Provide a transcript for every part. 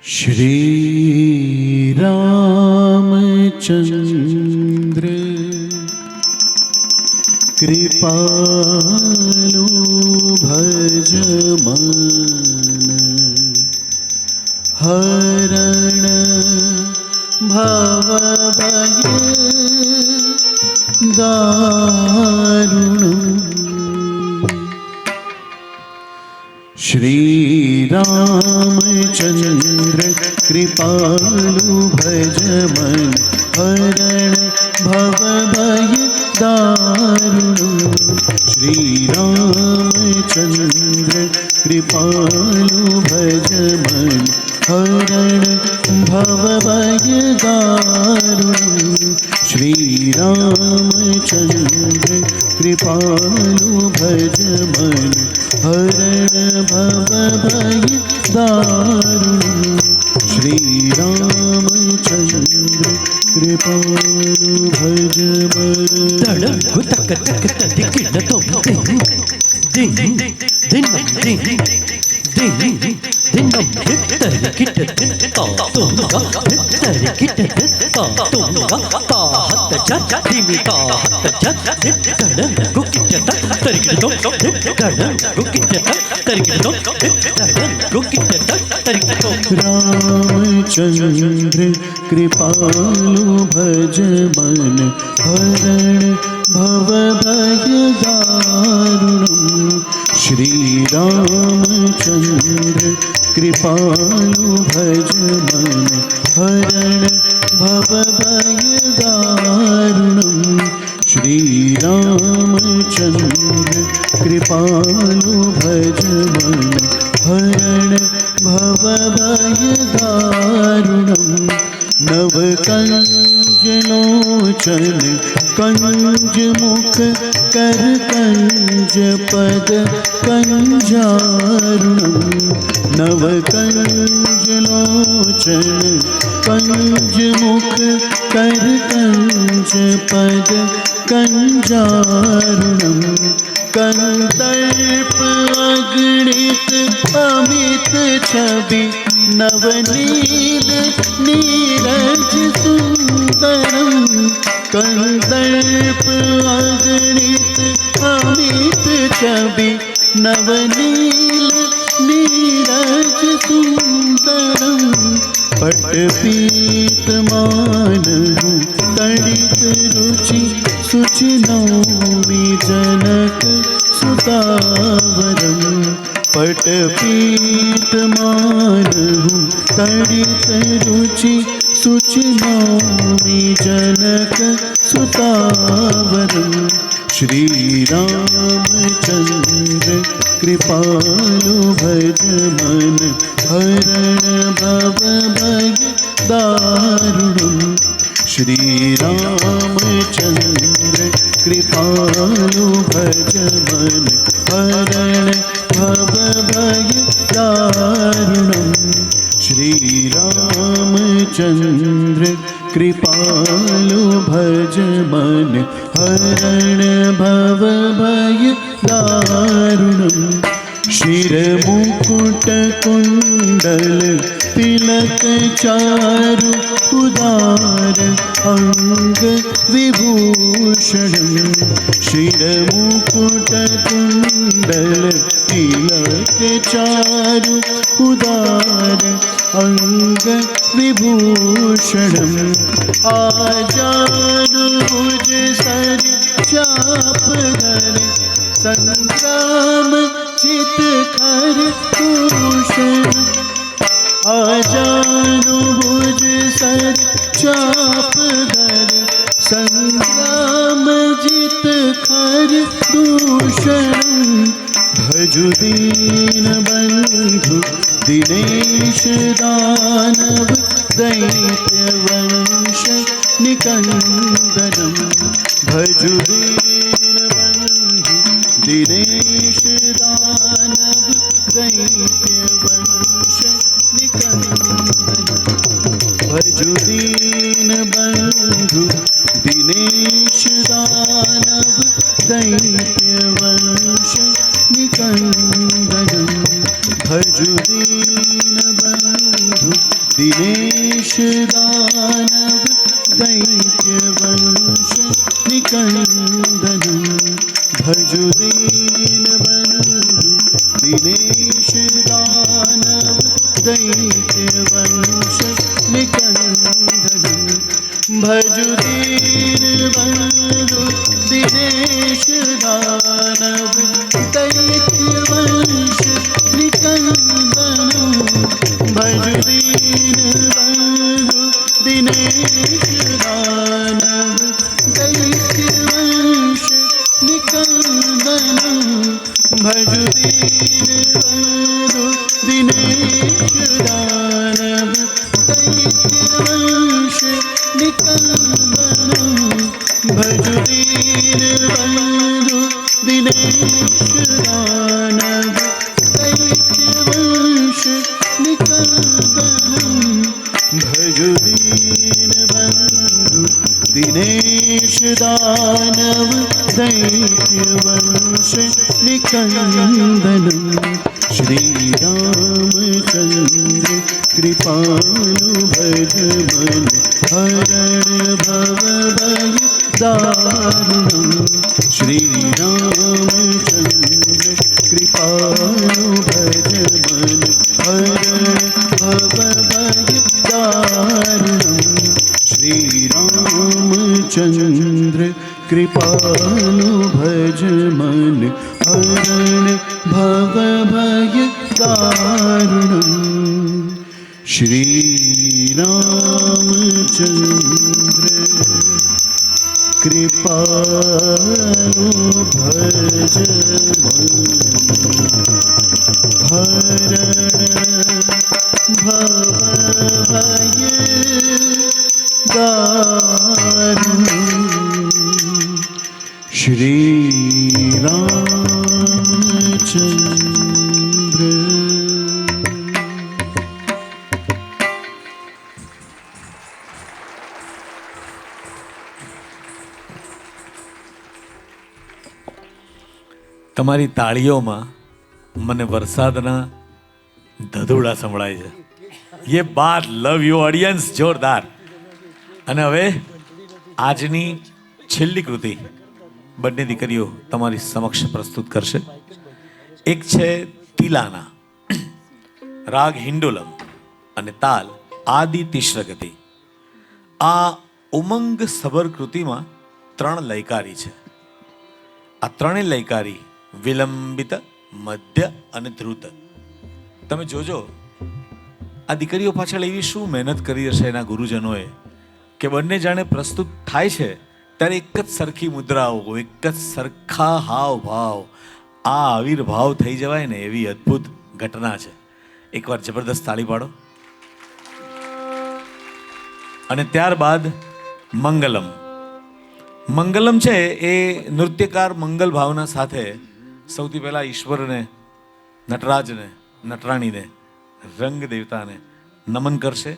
श्री रामचंद्र कृपालु भज मन हरण भव भय दारुण। श्री रामचंद्र कृपालु भज मन हरण भव भय दारुण। श्री रामचंद्र कृपालु भज मन हरण भव भय दारुण। श्री रामचंद्र कृपालु भज मन हरण भव भय दारुण। श्री रामचंद्र कृपालु भज मन। तड़ंगु तक तक तदिक न तो दिन दिन दिन दिन दिन तरिकिट ता तुंगा तरिकिट ता तुंगा ता हत जज दिमिता हत जज तड़ंगु किट तरिकिट तो तड़ंगु किट तरिकिट तो तड़ंगु किट तरिकिट तो। रामचंद्र कृपालु भज मन हरण भव भय दारुणम्। श्री रामचंद्र कृपालु भज मन हरण भव भय दारुणम्। श्री रामचंद्र कृपालु भज मन हरण भव भय दारुणम्। नव कंज लोचन कंज मुख कर कंज पद कंजारुणम्। नव कंज लोचन कंज मुख कर कंज पद कंजारुणम्। कंदर्प अगणित अमित छवि नवनील नीरज सुंदरम्। कंदर्प अगणित अमित छवि नवनील नीरज सुंदरम्। पटपीत मानहु तड़ित रुचि सुचि नौमि जनक सुतावरम्। पटपीत मानहु तड़ित रुचि सुचि नौमि जनक सुतावरम्। श्री रामचंद्र कृपालु भज मन हरण भव भय दारुणम्। श्री रामचंद्र कृपालु भज मन हरण भव भय दारुणम्। श्री रामचंद्र कृपालु भज मन हरण भव भय दारुणम्। शिर मुकुट कुंडल तिलक चारु उदार अंग विभूषणम्। शिर मुकुट कुंडल तिलक चारु उदार अंग विभूषणम्। आजानुभुज सर चाप धर संग्राम चित खर भूषण। आजानुभुज सर चाप धर संग्राम जित खर दूषण। भजु दीन बंधु दिनेश दानव दैत्य वंश निकंदनम्। भजु दीन बंधु दिनेश दानव दैत्य वंश निकंदनम्। भजु दीन बंधु दिनेश दानव दैत्य वंश निकंदनम्। भजु दीन बंधु दिनेश दानव दैत्यवंश निकंदनं भजु दीनबन्धु दिनेश दानव दैत्यवंश निकंदनं भजु दीनबन्धु दिनेश दानव दैत्यवंश निकंदनं भजु दीनबन्धु दिनेश दानव दैत्यवंश निकंदनं भजु दीनबन्धु दिनेश दानव दैत्यवंश निकंदनं भजु दीनबन्धु दिनेश दानव दैत्यवंश निकंदनं भजु दीनबन्धु दिनेश दानव दैत्यवंश निकंदनं श्री रामचंद्र कृपालु भज मन हरण भव भय दारुणं श्री रामचंद्र कृपालु भज मन हरण भव भय दारुणं श्री रामचंद्र कृपालु भज मन हरण भव भय दारुणं श्री रामचंद्र कृपालु भज मन हरण भव भय दारुणं श्री रामचंद्र। તમારી તાળીઓમાં મને વરસાદના ધધુડા સંભળાય છે. ये बात लव यू ऑडियंस जोरदार. અને હવે આજની છેલ્લી કૃતિ બંને દીકરીઓ તમારી સમક્ષ પ્રસ્તુત કરશે. એક છે તિલાના, રાગ હિન્ડોલમ અને તાલ આદિ તિશ્રગતિ. આ ઉમંગ સભર કૃતિમાં 3 લયકારી છે. આ 3 લયકારી વિલંબિત, મધ્ય અને ધ્રુત. તમે જોજો આ દીકરીઓ પાછળ એવી શું મહેનત કરી હશે એના ગુરુજનોએ કે બંને જાણે પ્રસ્તુત થાય છે ત્યારે એક જ સરખી મુદ્રાઓ, એક જ સરખા હાવ ભાવ, આ આવિર્ભાવ થઈ જવાય ને એવી અદ્ભુત ઘટના છે. એકવાર જબરદસ્ત તાળી પાડો. અને ત્યારબાદ મંગલમ. મંગલમ છે એ નૃત્યકાર મંગલ ભાવના સાથે સૌથી પહેલા ઈશ્વરને, નટરાજને, નટરાણીને, રંગ દેવતાને નમન કરશે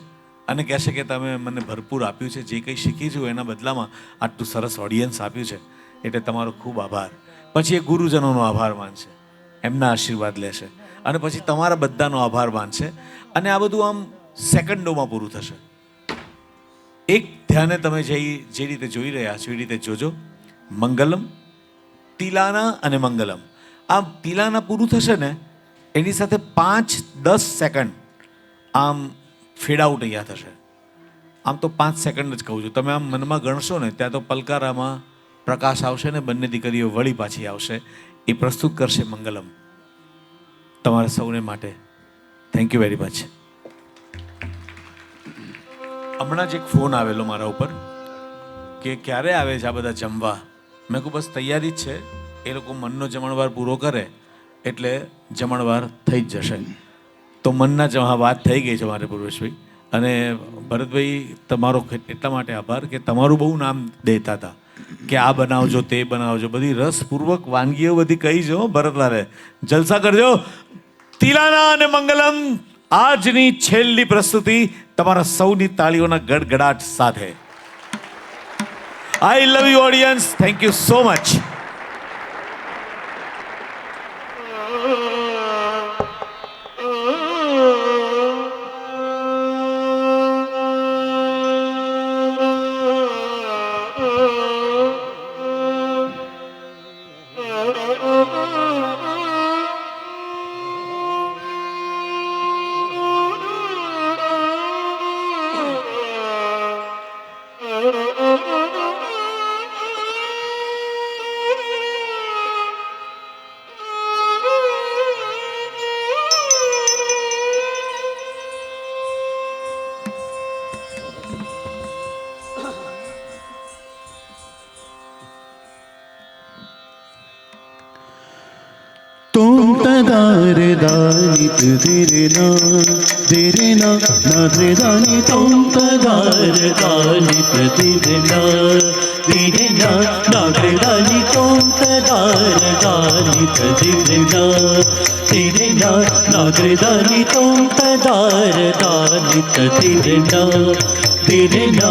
અને કહેશે કે તમે મને ભરપૂર આપ્યું છે, જે કંઈ શીખી છું એના બદલામાં આટલું સરસ ઓડિયન્સ આપ્યું છે એટલે તમારો ખૂબ આભાર. પછી એ ગુરુજનોનો આભાર માનશે, એમના આશીર્વાદ લેશે અને પછી તમારા બધાનો આભાર માનશે અને આ બધું આમ સેકન્ડોમાં પૂરું થશે. એક ધ્યાને તમે જે રીતે જોઈ રહ્યા છો એ રીતે જોજો. મંગલમ, તિલાના અને મંગલમ. આ તિલાના પૂરું થશે ને એની સાથે 5-10 સેકન્ડ આમ ફેડ આઉટ અહીંયા થશે. આમ તો 5 સેકન્ડ જ કહું છું, તમે આમ મનમાં ગણશો ને ત્યાં તો પલકારામાં પ્રકાશ આવશે ને બંને દીકરીઓ વળી પાછી આવશે. એ પ્રસ્તુત કરશે મંગલમ તમારા સૌને માટે. Thank you very much. હમણાં જ એક ફોન આવેલો મારા ઉપર કે ક્યારે આવે છે આ બધા જમવા. મેં કહું બસ તૈયારી જ છે, એ લોકો મનનો જમણવાર પૂરો કરે એટલે જમણવાર થઈ જ જશે. તો મનના વાત થઈ ગઈ છે મારે પૂર્વેશભાઈ. અને ભરતભાઈ તમારો એટલા માટે આભાર કે તમારું બહુ નામ દેતા હતા કે આ બનાવજો, તે બનાવજો, બધી રસપૂર્વક વાનગીઓ બધી કહી જો. ભરતલાલે જલસા કરજો. તિલાના અને મંગલમ આજની છેલ્લી પ્રસ્તુતિ તમારા સૌની તાળીઓના ગડગડાટ સાથે. I love you audience. Thank you so much. दानि तेरे ना रे दानि तुम तदार दानि तेरे ना रे दानि तुम तदार दानि तेरे ना रे दानि तुम तदार दानि तेरे ना तेरे ना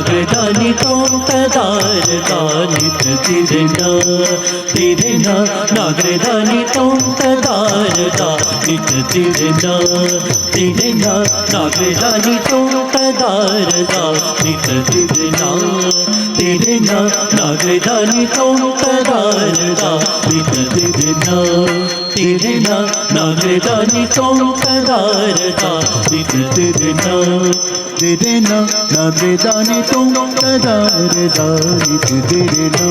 रे दानि तुम तदार दानि तेरे ना रे दानि तुम तदार दानि तेरे ना रे दानि तुम तदार दानि तेरे ना रे दानि तुम तदार दानि तेरे ना रे दानि तुम तदार दानि तेरे ना रे दानि तुम तदार दानि तेरे ना रे दानि तुम तदार दानि तेरे ना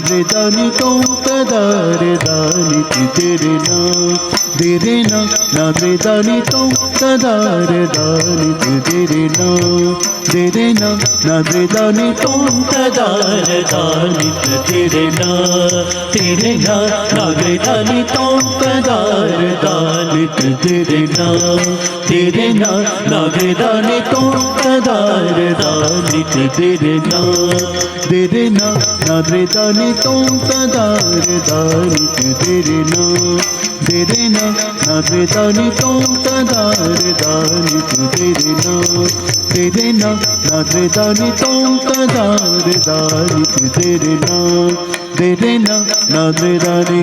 रे दानि तुम तदार दानि तेरे ना रे दानि तुम तदार दानि तेरे ना रे दानि तुम तदार दानि तेरे ना रे दानि तुम तदार दानि तेरे ना रे दानि तुम तदार दानि तेरे ना रे दानि तुम तदार दानि तेरे ना रे दानि तुम तदार दानि तेरे ना रे दानि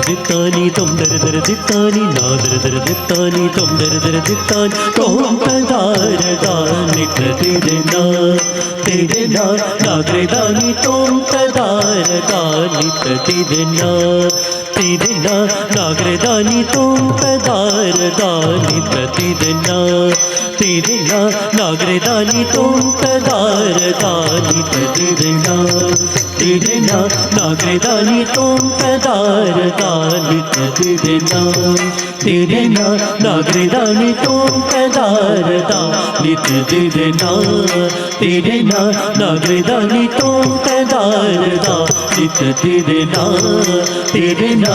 दित्तानी तुम दर दित्तानी नादर दित्तानी तुम दर दित्तानी तुम तदार दानि तेरे ना रे दानि तुम तदार दानि तेरे ना रे दानि तुम तदार दानि तेरे ना रे दानि तुम तदार दानि तेरे ना रे दानि तुम तदार दानि तेरे ना रे दानि तुम तदार दानि तेरे ना रे दानि तुम तदार दानि तेरे ना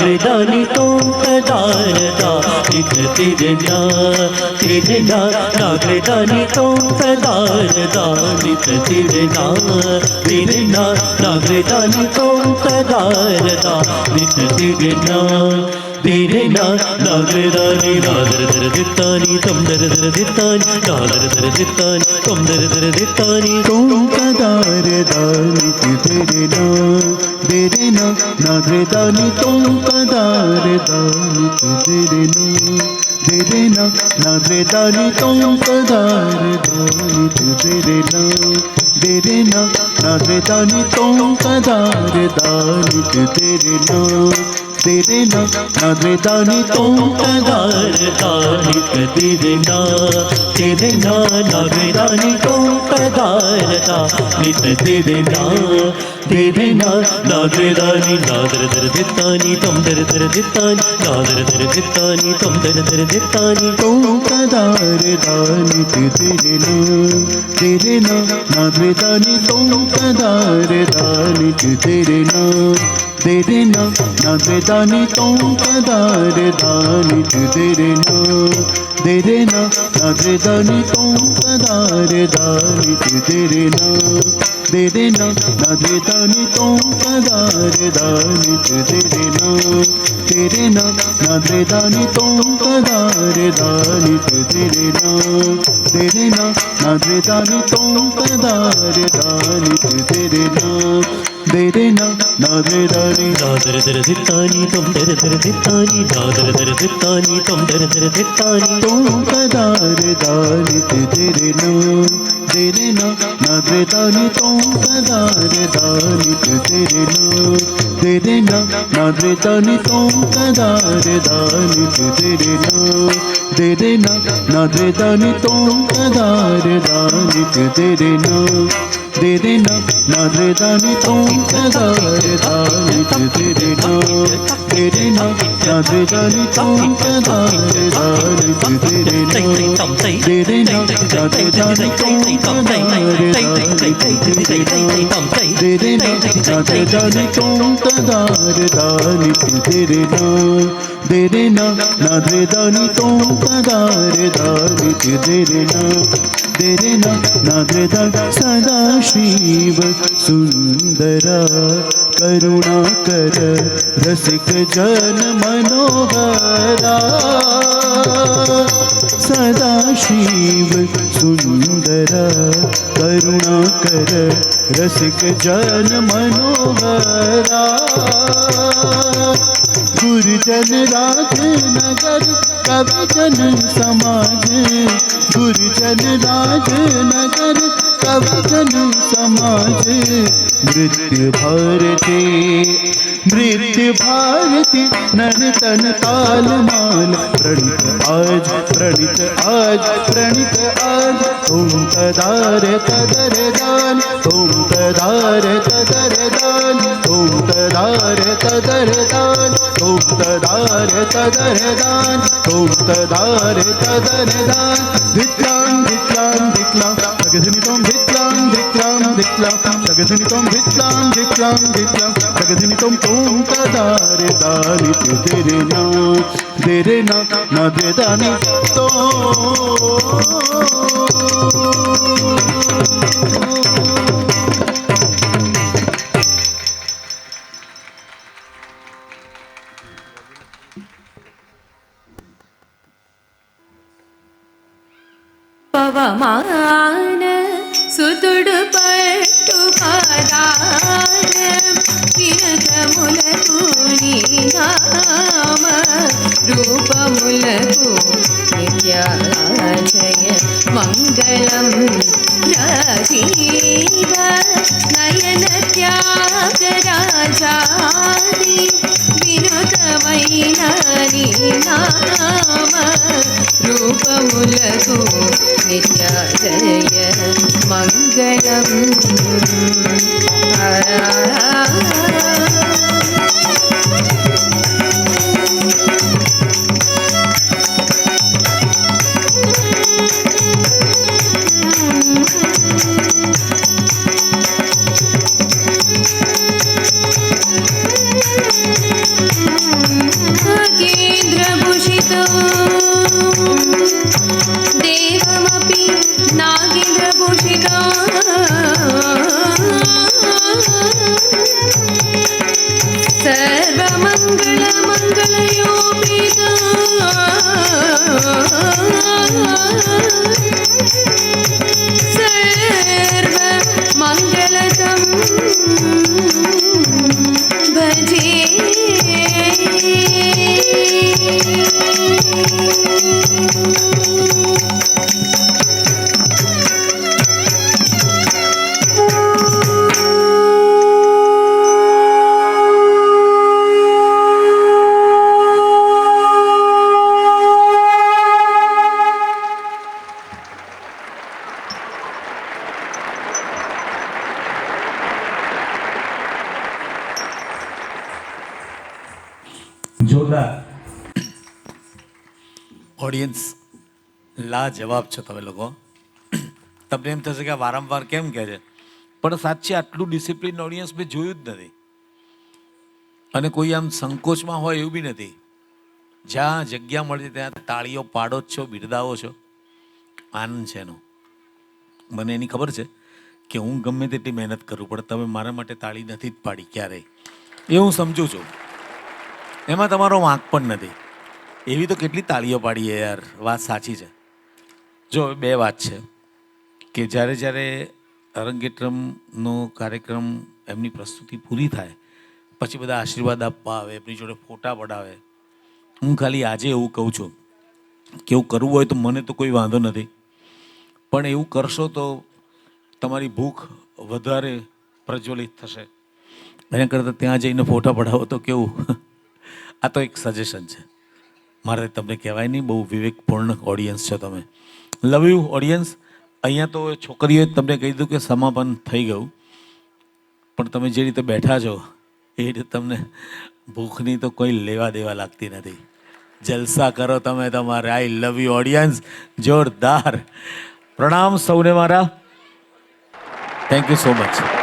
रे दानि तुम तदार दानि तेरे ना रे दानि तुम तदार दानि तेरे ना रे दानि तुम तदार दानि तेरे ना रे दानि नादर दित्तानी तुम दर दित्तानी नादर दित्तानी तुम दर दित्तानी तुम तदार दानि तेरे ना रे दानि तुम तदार दानि तेरे ना रे दानि तुम तदार दानि तेरे ना रे दानि तुम तदार दानि तेरे ना रे दानि तुम तदार दानि तेरे ना रे दानि तुम तदार दानि तेरे ना रे दानि नादर दित्तानी तुम दर दित्तानी नादर दित्तानी तुम दर दित्तानी तुम तदार दानि तेरे ना रे दानि तुम तदार दानि तेरे ना रे दानि तुम तदार दानि तेरे ना रे दानि तुम तदार दानि तेरे ना रे दानि तुम तदार दानि तेरे ना रे दानि तुम तदार दानि तेरे ना रे दानि तुम तदार दानि तेरे ना रे दानि नादर दित्तानी तुम दर दित्तानी नादर दित्तानी तुम दर दित्तानी तुम तदार दानि तेरे ना रे दानि तुम तदार दानि तेरे ना रे दानि तुम तदार दानि तेरे ना रे दानि तुम तदार दानि तेरे ना रे दानि तुम तदार दानि तेरे ना नादरे दानी तोम तदारे दानी तेरे नो तेरे ना नादरे दानी तोम तदारे दानी तेरे नो तेरे ना नादरे दानी तोम तदारे दानी तेरे नो तेरे ना नादरे दानी तोम तदारे दानी तेरे नो तेरे ना नादरे दानी सदा शिव सुंदरा करुणाकर रसिक जन मनोहरा सदा शिव सुंदरा करुणाकर रसिक जन मनोहरा गुरुजन राजनगर कविजन समाज गुरुजन राजनगर कविजन समाज नृत्य भारती नर्तन ताल माल प्रणित आज प्रणित आज प्रणित आज ओम तदारे तदरे दान ओम तदारे तदरे दान ओम तदारे तदरे दान ओम तदारे तदरे दान ओम तदारे तदरे दान धिक्लां धिक्लां धिक्लां जगधनितं धिक्लां धिक्लां धिक्लां जगधनितं धिक्लां धिक्लां धिक्लां जगधनितं ओम तदारे दानि तेरे ना नादरे दानि तो పవమాన సుతుడు పట్టు పదాన వినతములకు నీ నామ రూపములకు నిత్యాజయ మంగళం రాజీవ నయన త్యాగరాజాది వినుతమైన నీ నామ రూపములకు నిత్యాజయ మంగళం కేంద్రభూషితో దేవమపి నాగేంద్రభూషితో సర్వమంగళమంగళయోపితో సర్వమంగళతం భజే જોરદાર ઓડિયન્સ લાજવાબ છો તમે લોકો. તમને એમ થશે કે આ વારંવાર કેમ કહે છે, પણ સાચે આટલું ડિસિપ્લિન ઓડિયન્સ મેં જોયું જ નથી. અને કોઈ આમ સંકોચમાં હોય એવું બી નથી. જ્યાં જગ્યા મળે ત્યાં તાળીઓ પાડો જ છો, બિરદાવો છો. આનંદ છે એનો. મને એની ખબર છે કે હું ગમે તેટલી મહેનત કરું પણ તમે મારા માટે તાળી નથી જ પાડી ક્યારેય, એ હું સમજું છું. એમાં તમારો વાંક પણ નથી. એવી તો કેટલી તાળીઓ પાડીએ યાર, વાત સાચી છે. જો બે વાત છે કે જ્યારે અરંગેટ્રમનો કાર્યક્રમ એમની પ્રસ્તુતિ પૂરી થાય પછી બધા આશીર્વાદ આપવા આવે, એમની જોડે ફોટા પડાવે. હું ખાલી આજે એવું કહું છું કે એવું કરવું હોય તો મને તો કોઈ વાંધો નથી, પણ એવું કરશો તો તમારી ભૂખ વધારે પ્રજ્વલિત થશે. એના કરતાં ત્યાં જઈને ફોટા પડાવો તો કેવું. આ તો એક સજેશન છે મારે તમને કહેવાય નહીં. બહુ વિવેકપૂર્ણ ઓડિયન્સ છો તમે. લવ યુ ઓડિયન્સ. અહીંયા તો છોકરીઓએ તમને કહી દીધું કે સમાપન થઈ ગયું, પણ તમે જે રીતે બેઠા છો એ રીતે તમને ભૂખની તો કોઈ લેવા દેવા લાગતી નથી. જલસા કરો તમે તમારે. આઈ લવ યુ ઓડિયન્સ. જોરદાર. પ્રણામ સૌને મારા. Thank you so much.